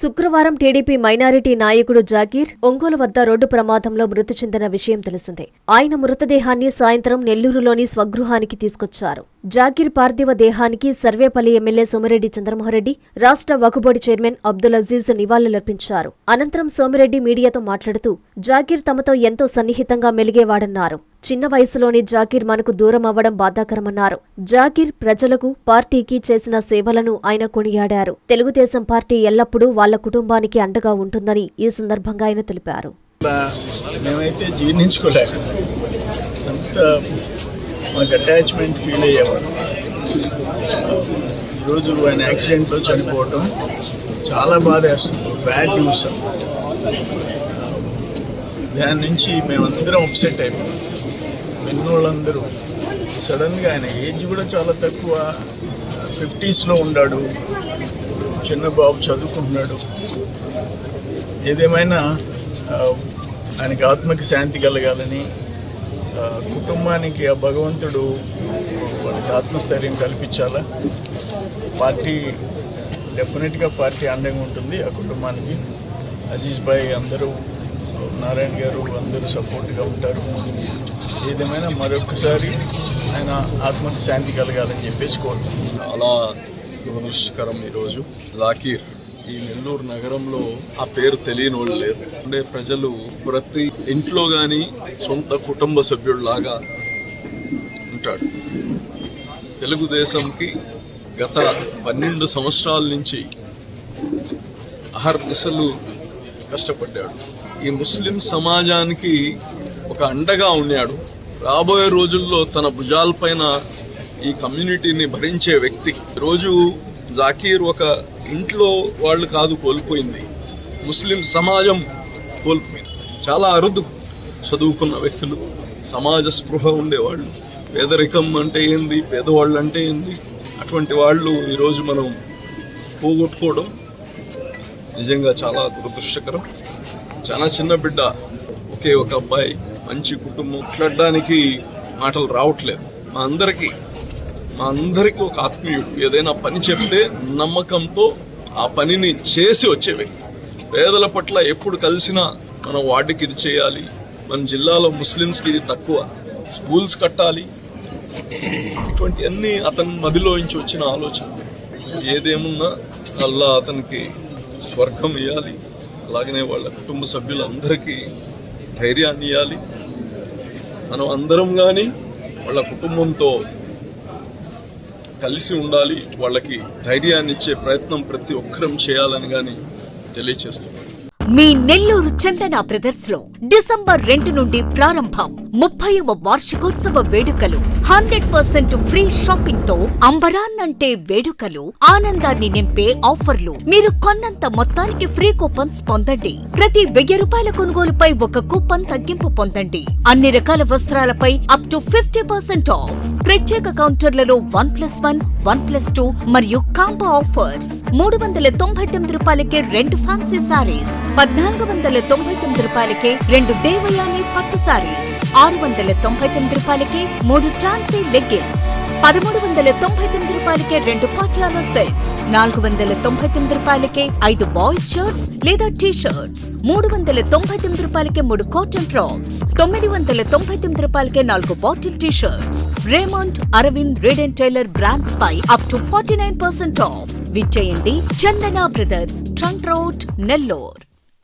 శుక్రవారం TDP minority నాయకుడు జాకీర్ ఒంగోలు వద్ద రోడ్డు ప్రమాదంలో మృతి చెందిన విషయం తెలిసిందే. ఆయన మృతదేహాన్ని సాయంత్రం నెల్లూరులోని స్వగృహానికి తీసుకొచ్చారు. జాకీర్ పార్థివ దేహానికి సర్వేపల్లి ఎమ్మెల్యే సోమిరెడ్డి చంద్రమోహన్రెడ్డి, రాష్ట్ర వక్ఫ్ బోర్డు చైర్మన్ అబ్దుల్ అజీజ్ నివాళులర్పించారు. అనంతరం సోమిరెడ్డి మీడియాతో మాట్లాడుతూ జాకీర్ తమతో ఎంతో సన్నిహితంగా మెలిగేవాడన్నారు. చిన్న వయసులోని జాకీర్ మనకు దూరం అవ్వడం బాధాకరమన్నారు. జాకీర్ ప్రజలకు, పార్టీకి చేసిన సేవలను ఆయన కొనియాడారు. తెలుగుదేశం పార్టీ ఎల్లప్పుడూ వాళ్ల కుటుంబానికి అండగా ఉంటుందని ఈ సందర్భంగా ఆయన తెలిపారు. మేమైతే జీర్ణించుకోలేక మాకు అటాచ్మెంట్ ఫీల్ అయ్యేవాడు. ఈరోజు ఆయన యాక్సిడెంట్లో చనిపోవటం చాలా బాధ వేస్తుంది. బ్యాడ్ న్యూస్ అన్నమాట. దాని నుంచి మేమందరం అప్సెట్ అయిపోయాం. విన్నోళ్ళందరూ సడన్గా, ఆయన ఏజ్ కూడా చాలా తక్కువ, 50s ఉన్నాడు, చిన్న బాబు చదువుకుంటున్నాడు. ఏదేమైనా ఆయనకి ఆత్మకి శాంతి కలగాలని, కుటుంబానికి ఆ భగవంతుడు వాళ్ళకి ఆత్మస్థైర్యం కల్పించాలా. పార్టీ డెఫినెట్గా పార్టీ అండగా ఉంటుంది ఆ కుటుంబానికి. అజీజ్ భాయ్ అందరూ, నారాయణ గారు అందరూ సపోర్ట్గా ఉంటారు. ఏదేమైనా మరొకసారి ఆయన ఆత్మకి శాంతి కలగాలని చెప్పేసి కోరుతున్నాను. చాలా దురదృష్టకరం. ఈరోజు జాకీర్ ఈ నెల్లూరు నగరంలో ఆ పేరు తెలియని వాళ్ళు లేరు. అంటే ప్రజలు ప్రతి ఇంట్లో కానీ సొంత కుటుంబ సభ్యుడిలాగా ఉంటాడు. తెలుగుదేశంకి గత 12 సంవత్సరాల నుంచి అహర్నిశలు కష్టపడ్డాడు. ఈ ముస్లిం సమాజానికి ఒక అండగా ఉన్నాడు. రాబోయే రోజుల్లో తన భుజాలపైన ఈ కమ్యూనిటీని భరించే వ్యక్తి. రోజు జాకీర్ ఒక ఇంట్లో వాళ్ళు కాదు కోల్పోయింది, ముస్లిం సమాజం కోల్పోయింది. చాలా అరుదు చదువుకున్న వ్యక్తులు, సమాజ స్పృహ ఉండేవాళ్ళు, పేదరికం అంటే ఏంది, పేదవాళ్ళు అంటే ఏంది, అటువంటి వాళ్ళు ఈరోజు మనం పోగొట్టుకోవడం నిజంగా చాలా దురదృష్టకరం. చాలా చిన్న బిడ్డ, ఒకే ఒక అబ్బాయి, మంచి కుటుంబం. మాట్లాడడానికి మాటలు రావట్లేదు. మా అందరికీ ఒక ఆత్మీయుడు. ఏదైనా పని చెప్తే నమ్మకంతో ఆ పనిని చేసి వచ్చే వ్యక్తి. పేదల పట్ల ఎప్పుడు కలిసినా మన వార్డుకి ఇది చేయాలి, మన జిల్లాలో ముస్లిమ్స్కి ఇది తక్కువ, స్కూల్స్ కట్టాలి, ఇటువంటి అన్ని అతని మదిలోంచి వచ్చిన ఆలోచన. ఏదేమున్నా అల్లా అతనికి స్వర్గం ఇవ్వాలి. అలాగనే వాళ్ళ కుటుంబ సభ్యులందరికీ ధైర్యాన్ని ఇవ్వాలి. మనం అందరం కానీ వాళ్ళ కుటుంబంతో కలిసి ఉండాలి. వాళ్ళకి ధైర్యాన్ని ఇచ్చే ప్రయత్నం ప్రతి ఒక్కరం చేయాలని కానీ తెలియచేస్తున్నాం. మీ నెల్లూరు చందన బ్రదర్స్ లో డిసెంబర్ 2 నుండి ప్రారంభం 30వ వార్షికోత్సవ వేడుకలు. 100% ఫ్రీ షాపింగ్ తో అంబరాన్నంటే వేడుకలు, ఆనందాన్ని నింపే ఆఫర్లు. మీరు కొన్నంత మొత్తానికి ఫ్రీ కూపన్స్ పొందండి. ప్రతి 1000 రూపాయల కొనుగోలుపై ఒక కూపన్ తగ్గింపు పొందండి. అన్ని రకాల వస్త్రాలపై అప్ టు 50% ఆఫ్. ప్రత్యేక కౌంటర్లలో 1+1, 1+2 మరియు కాంబో ఆఫర్స్. 399 రూపాయలకే 2 ఫ్యాన్సీ సారీస్, 1499 రూపాయలకే 2 దేవయాని పట్టు సారీస్, 699 రూపాయలకే 3 టాన్సీ లెగ్గిన్స్, 1399 రూపాయలకే 2 పాటియాలా సెట్స్, 499 రూపాయలకే 5 బాయ్స్ షర్ట్స్ లేదా టీ షర్ట్స్, 399 రూపాయలకే 3 కాటన్ ఫ్రాక్స్, 999 రూపాయలకే 4 bottle T shirts. Raymond, Arvind, Reid and Taylor brands పై అప్ టు 49% ఆఫ్. విచ్చేయండి Chandana brothers, trunk road, Nellore.